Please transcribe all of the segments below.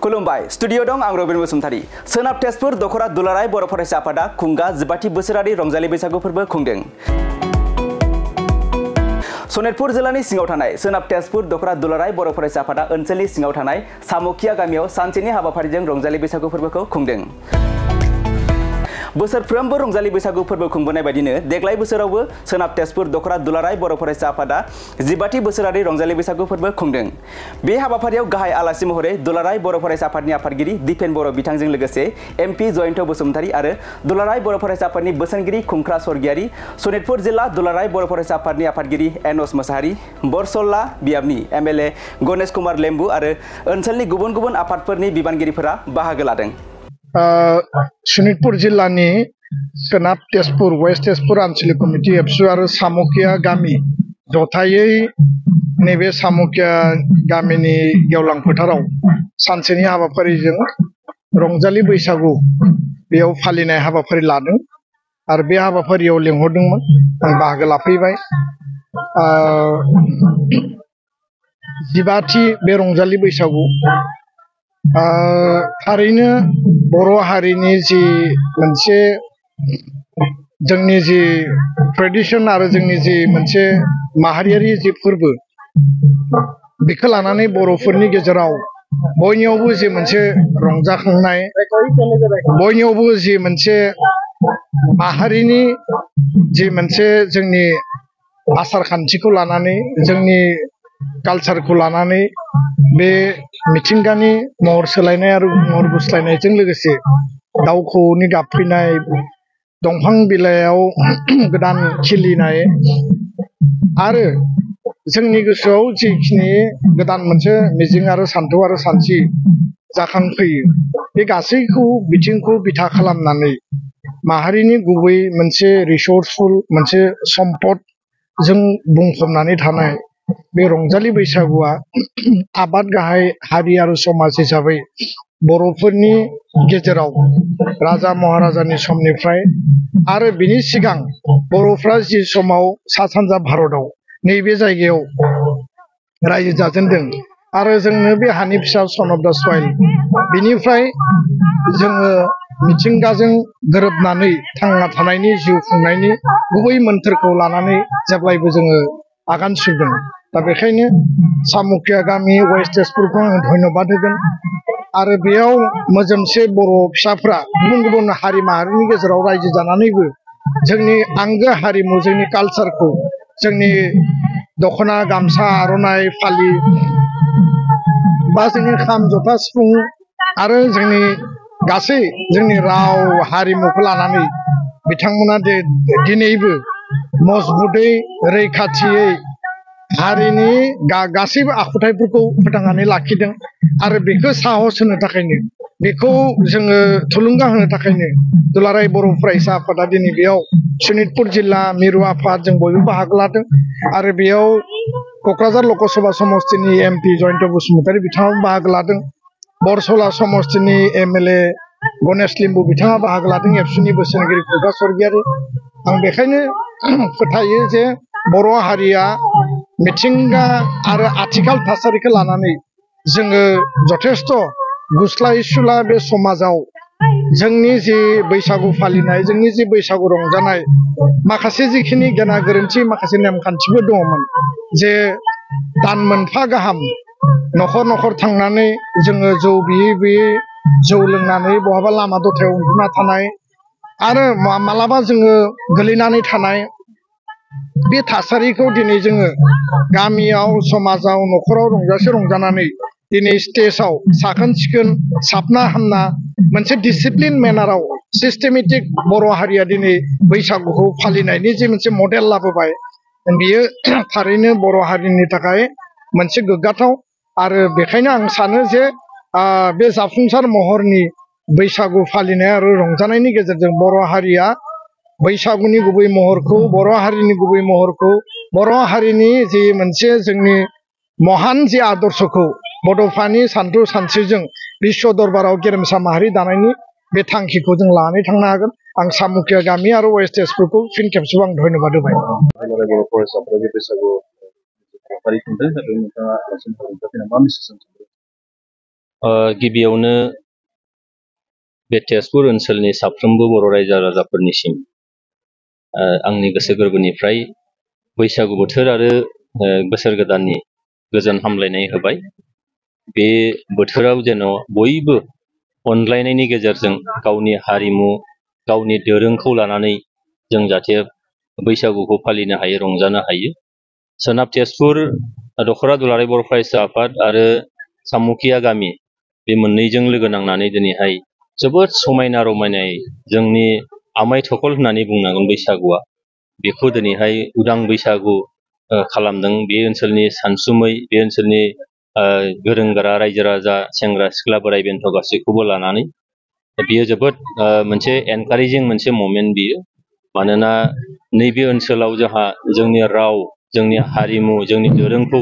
खुलुमबाय स्टुडियो दं आं रबिन बसुमतारी सोनाब तेजपुर दखरा दुलाराय बर' फरायसा आफादा खुंगा 14थि बोसोरारि रंजालि बैसागु फोरबो खुंदों। सनितपुर जिल्लानि सिङाव थानाय सोनाब तेजपुर दखरा दुलाराय बर' फरायसा आफादा ओनसोलनि सिङाव थानाय सामुखिया गामियाव सानसेनि हाबाफारिजों रंजालि बैसागु फोरबोखौ खुंदों। बोसोरफ्रोमबो रंजालि बैसागु फोरबो खुंबोनाय बायदिनो देग्लाय बोसोरावबो सोनाब तेजपुर दखरा दुलाराय बर' फरायसा आफादा 14थि बोसोरारि रंजालि बैसागु फोरबो खुंदों। बे हाबाफारियाव गाहाय आलासि महरै दुलाराय बर' फरायसा आफादनि आफादगिरि दिपेन बर' बिथांजों लोगोसे एमपि जयन्त बसुमतारी आरो दुलाराय बर' फरायसा आफादनि बोसोनगिरि खुंख्रा स्वर्गियारि, सनितपुर जिल्ला दुलाराय बर' फरायसा आफादनि आफादगिरि एनस मोसाहारि, बरसल्ला बियाबनि एमएलए गणेश कुमार लेम्बु आरो ओनसोलनि गुबुन गुबुन आफादफोरनि बिबानगिरिफोरा बाहागो लादों। सनितपुर जिल्लानि सोनाब तेजपुर वेस्ट तेजपुर आनसलिक कमिटि एबसु आरो सामुखिया गामि जथायै नैबे सामुखिया गामिनि गेवलां फोथाराव सानसेनि हाबाफारिजों रंजालि बैसागु बेयाव फालिनाय हाबाफारि लादों आरो बे हाबाफारियाव लेंहरदोंमोन आं बाहागो लाफैबाय। 15थि बे रंजालि बैसागु थारैनो बर' हारिनि जि मोनसे जोंनि जि ट्रेडिशन आरो जोंनि जि मोनसे माहारियारि जि फोरबो बेखौ लानानै बर'फोरनि गेजेराव बयनियावबो जि मोनसे रंजाखांनाय, बयनियावबो जि मोनसे माहारिनि जि मोनसे जोंनि आसार खान्थिखौ लानानै जोंनि कालचारखौ लानानै बे मिथिंगानि महर सोलायनाय आरो महर गुस्लायनायजों लोगोसे दाउ खौवौनि गाबफैनाय, दंफां बिलाइयाव गोदान खिलिनाय आरो जोंनि गोसोआव जिखिनि गोदान मोनसे मिजिं आरो सान्थौ आरो सानस्रि जाखांफैयो बे गासैखौ बिथिंखौ बिथा खालामनानै माहारिनि गुबै मोनसे रिसर्सफुल मोनसे सम्पद जों बुंफबनानै थानाय बे रंजालि बैसागुआ आबाद गाहाय हारि आरो समाज हिसाबै बर'फोरनि गेजेराव राजा महाराजानि समनिफ्राय आरो बिनि सिगां बर'फ्रा जि समाव सा सानजा भारतआव नैबे जायगायाव रायजो जाजेनदों आरो जोंनो बे हानि फिसा सन अफ दा सइल बिनिफ्राय जोङो मिथिंगाजों गोरोबनानै थांना थानायनि जिउ खुंनायनि गुबै मोन्थोरखौ लानानै जेब्लायबो जोङो आगान सुरदों। दा बेखायनो सामुखिया गामि वेस्ट तेजपुरखौ आं धन्यबाद होगोन आरो बेयाव मोजोमसे बर' फिसाफ्रा गुबुन गुबुन हारि माहारिनि गेजेराव रायजो जानानैबो जोंनि आंगो हारिमु जोंनि कालचारखौ जोंनि दखना गामसा आर'नाइ फालि बा जोंनि खाम जथा सिफुं आरो जोंनि गासै जोंनि राव हारिमुखौ लानानै बिथांमोना दिनैबो मजबुतै रैखाथियै हारिनि गासैबो आखुथायफोरखौ फोथांनानै लाखिदों आरो बेखौ साहस होनो थाखायनो बेखौ जोङो थुलुंगा होनो थाखायनो दुलाराय बर' फरायसा आफादा दिनै बेयाव सनितपुर जिल्ला मिरु आफाद जों बयबो बाहागो लादों आरो बेयाव क'क्राझार लकसभा समस्तिनि एमपि जयन्त बसुमतारी बिथाङा बाहागो लादों, बरसला समस्तिनि एमएलए गणेश लिम्बु बिथाङा बाहागो लादों, एबसुनि बोसोनगिरि खुंख्रा स्वर्गियारि। आं बेखायनो फोथायो जे बर' हारिया मिथिंगा आरो आथिखाल थासारिखौ लानानै जोङो जथेस्थ' गुस्लाय सुला बे समाजाव जोंनि जि बैसागु फालिनाय जोंनि जि बैसागु रंजानाय माखासे जिखिनि गेना गोरोन्थि माखासे नेमखान्थिफोर दङमोन जे दान मोनफा गाहाम न'खर न'खर थांनानै जोङो जौ बियै बियै जौ लोंनानै बहाबा लामा दथायाव उन्दुना थानाय आरो मालाबा जोङो गोलैनानै थानाय बे थासारिखौ दिनै जोङो गामियाव समाजाव न'खराव रंजानानै दिनै स्टेजाव साखोन सिखोन साबना हामना मोनसे डिसिप्लिन मेनाराव सिस्टेमेटिक बर' हारिया दिनै बैसागुखौ फालिनायनि जे मोनसे मडेल लाबोबाय बियो थारैनो बर' हारिनि थाखाय मोनसे गोग्गाथाव आरो बेखायनो आं सानो जे बे जाफुंसार महरनि बैसागु फालिनाय आरो रंजानायनि गेजेरजों बर' हारिया बैसागुनि गुबै महरखौ बर' हारिनि गुबै महरखौ बर' हारिनि जि मोनसे जोंनि महान जि आदर्शखौ बड'फानि सान्थौ सानस्रिजों बिश्व दरबाराव गेरेमसा माहारि दानायनि बे थांखिखौ जों लानानै थांनो हागोन। आं सामुखिया गामि आरो वेस्ट तेजपुरखौ फिन खेबसेबाव आं धन्यबाद होबाय। गिबियावनो बे तेजपुर ओनसोलनि साफ्रोमबो बर' रायजो राजाफोरनिसिम आंनि गोसो गोरबोनिफ्राय बैसागु बोथोर आरो बोसोर गोदाननि गोजोन हामलायनाय होबाय। बे बोथोराव जेन' बयबो अनलायनायनि गेजेरजों गावनि हारिमु गावनि दोरोंखौ लानानै जों जाहाथे बैसागुखौ फालिनो हायो, रंजानो हायो। सोनाब तेजपुर दख'रा दुलाराय बर' फरायसा आफाद आरो सामुखिया गामि बे मोननैजों लोगो नांनानै दिनैहाय जोबोद समायना रमायनायै जोंनि आमाय थखल होननानै बुंनांगोन बैसागुआ। बेखौ दिनैहाय उदां बैसागु खालामदों। बे ओनसोलनि सानसुमै, बे ओनसोलनि गोरों गोरा रायजो राजा, सेंग्रा सिख्ला, बोराइ बेन्थ गासैखौबो लानानै बियो जोबोद मोनसे एनकारेजिं मोनसे ममेन्ट बियो। मानोना नैबे ओनसोलाव जोंहा जोंनि राव, जोंनि हारिमु, जोंनि दोरोंखौ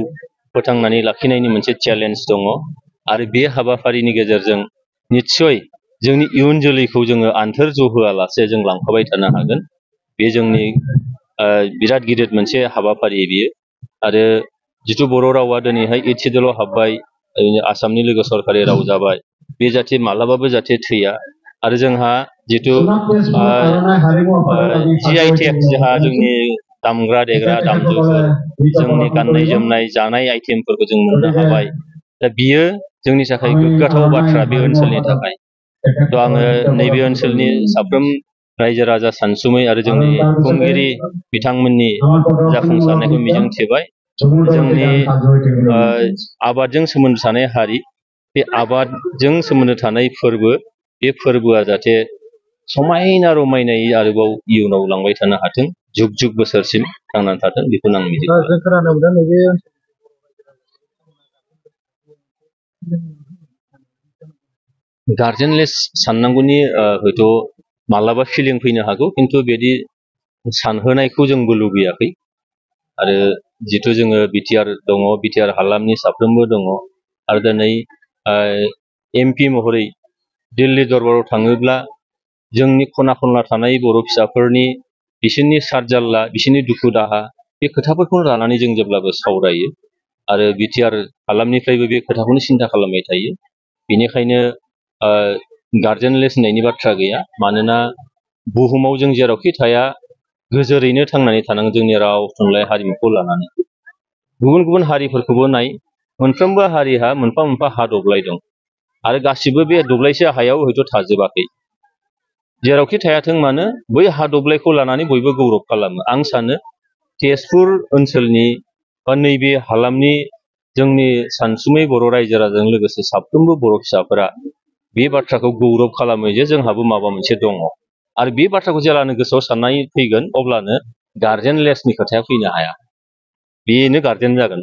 फोथांनानै लाखिनायनि मोनसे चेलेन्ज दङ। आरो बे हाबाफारिनि गेजेरजों निस्सय जोंनि इयुन जोलैखौ जोङो आन्थोर जहोआलासे जों लांफाबाय थानो हागोन। बे जोंनि बिराद गिदिर मोनसे हाबाफारि बियो। आरो जिथु बर' रावा दिनैहाय 8 सिडुलाव हाबबाय, आसामनि लोगो सरकारि राव जाबाय, बे जाहाथे मालाबाबो जाहाथे थैया। आरो जोंहा जिथु GI/टेग जोंहा जोंनि दामग्रा देग्रा दामजुफोर, जोंनि गाननाय जोमनाय, जानाय आइटेमफोरखौ जों मोननो हाबाय। दा बियो जोंनि थाखाय गोग्गाथाव बाथ्रा बे ओनसोलनि थाखाय। थ' आङो नैबे ओनसोलनि साफ्रोम रायजो राजा, सानसुमै आरो जोंनि खुंगिरि बिथांमोननि जाफुंसारनायखौ मिजिंथिबाय। जोंनि आबादजों सोमोन्दो थानाय हारि, बे आबादजों सोमोन्दो थानाय फोरबो, बे फोरबोआ जाहाथे समायना रमायनायै आरोबाव इयुनाव लांबाय थानो हाथों, जुग जुग बोसोरसिम थांनानै थाथों, बेखौनो आं मिजिं खालामो। खोनानो मोनदों नैबे गार्जेनलेस साननांगौनि हयथ' मालाबा फिलिं फैनो हागौ, खिन्थु बिदि सानहोनायखौ जोंबो लुबैयाखै। आरो जिथु जोङो बिटिआर दङ, बिटिआर हालामनि साफ्रोमबो दङ। आरो दिनै MP महरै दिल्ली दरबाराव थाङोब्ला जोंनि खना खनला थानाय बर' फिसाफोरनि बिसोरनि सारजाल्ला, बिसोरनि दुखु दाहा, बे खोथाफोरखौ लानानै जों जेब्लाबो सावरायो। आरो बिटिआर हालामनिफ्रायबो बे खोथाखौनो सिन्था खालामबाय थायो। बेनिखायनो गार्जेनलेस होननायनि बाथ्रा गैया। मानोना बुहुमाव जों जेरावखि थाया गोजोरैनो थांनानै थानांगोन जोंनि राव, थुनलाइ, हारिमुखौ लानानै। गुबुन गुबुन हारिफोरखौबो नाय, मोनफ्रोमबो हारिहा मोनफा मोनफा हा दब्लाय दं। आरो गासिबो बे दब्लायसे हायाव हयथ' थाजोबाखै। जेरावखि थायाथों मानो बै हा दब्लायखौ लानानै बयबो गौरब खालामो। आं सानो तेजपुर ओनसोलनि बा नैबे हालामनि जोंनि सानसुमै बर' रायजो राजाजों लोगोसे साफ्रोमबो बर' फिसाफोरा बे बाथ्राखौ गौरब खालामो जे जोंहाबो माबा मोनसे दङ। आरो बे बाथ्राखौ जेलानो गोसोआव साननाय फैगोन, अब्लानो गार्जेनलेसनि खोथाया फैनो हाया। बेनो गार्जेन जागोन।